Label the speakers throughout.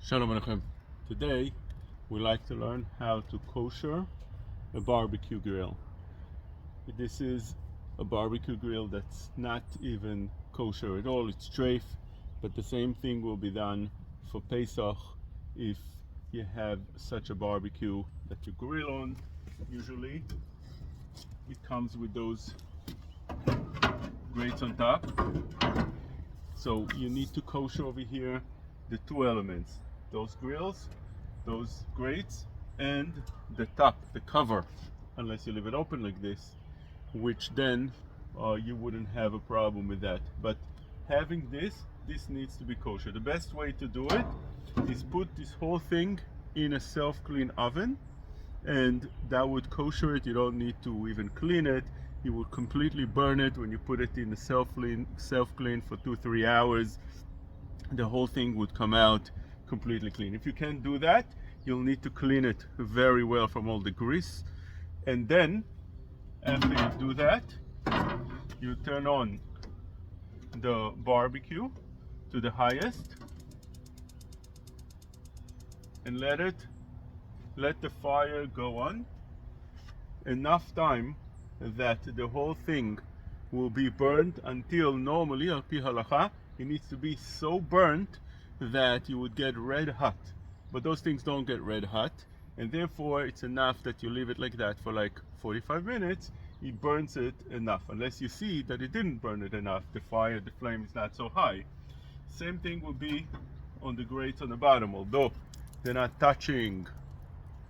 Speaker 1: Shalom Aleichem. Today we like to learn how to kosher a barbecue grill. This is a barbecue grill that's not even kosher at all, it's treif, but the same thing will be done for Pesach if you have such a barbecue that you grill on. Usually it comes with those grates on top. So you need to kosher over here the two elements, those grills, those grates, and the top, the cover, unless you leave it open like this, which then you wouldn't have a problem with that. But having this needs to be kosher. The best way to do it is put this whole thing in a self-clean oven, and that would kosher it. You don't need to even clean it. You will completely burn it when you put it in the self-clean for 2-3 hours. The whole thing would come out completely clean. If you can't do that, you'll need to clean it very well from all the grease, and then after you do that, you turn on the barbecue to the highest and let the fire go on enough time that the whole thing will be burned until, normally al pi halacha, it needs to be so burnt that you would get red hot. But those things don't get red hot, and therefore it's enough that you leave it like that for like 45 minutes. It burns it enough, unless you see that it didn't burn it enough. The flame is not so high. Same thing will be on the grates on the bottom, although they're not touching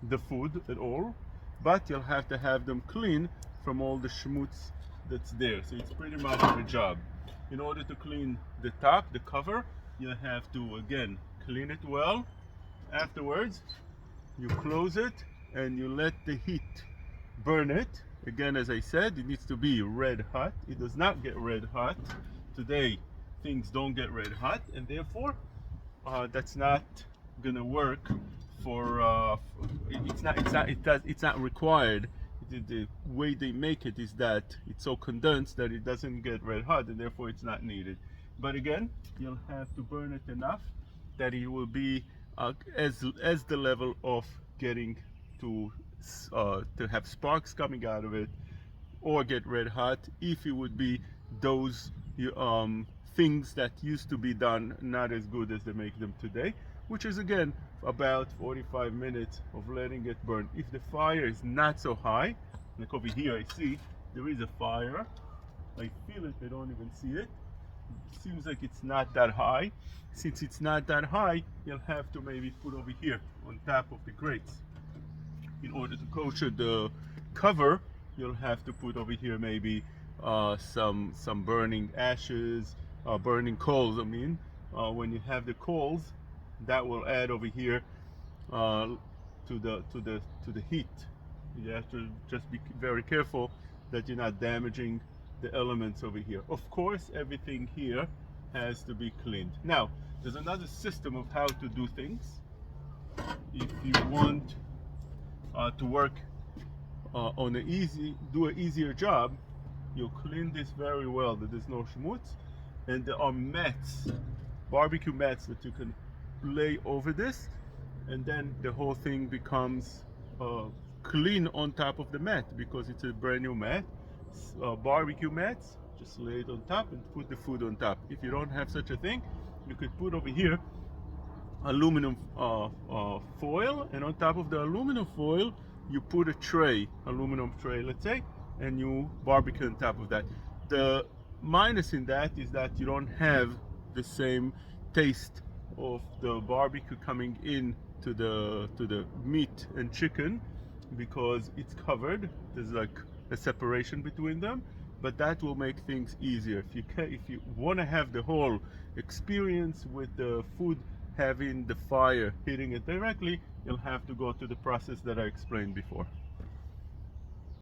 Speaker 1: the food at all, but you'll have to have them clean from all the schmutz that's there. So it's pretty much the job. In order to clean the top, the cover, you have to again clean it well. Afterwards, you close it and you let the heat burn it. Again, as I said, it needs to be red hot. It does not get red hot. Today, things don't get red hot, and therefore, that's not gonna work for. It's not required. The way they make it is that it's so condensed that it doesn't get red hot, and therefore it's not needed. But again, you'll have to burn it enough that it will be as the level of getting to have sparks coming out of it or get red hot. If it would be those things that used to be done not as good as they make them today, which is again about 45 minutes of letting it burn. If the fire is not so high, like over here I see there is a fire, I feel it, I don't even see it. It seems like it's not that high. Since it's not that high, you'll have to maybe put over here on top of the grates. In order to kosher the cover, you'll have to put over here maybe some burning ashes, burning coals. I mean, when you have the coals, that will add over here to the heat. You have to just be very careful that you're not damaging the elements over here. Of course, everything here has to be cleaned. Now, there's another system of how to do things. If you want to work on an easier job, you'll clean this very well, that there's no schmutz, and there are mats, barbecue mats that you can lay over this, and then the whole thing becomes clean on top of the mat because it's a brand new mat. Barbecue mats, just lay it on top and put the food on top. If you don't have such a thing, you could put over here aluminum foil, and on top of the aluminum foil you put a tray, aluminum tray let's say, and you barbecue on top of that. The minus in that is that you don't have the same taste of the barbecue coming in to the meat and chicken because it's covered. There's like a separation between them, but that will make things easier. If you want to have the whole experience with the food having the fire hitting it directly, you'll have to go through the process that I explained before.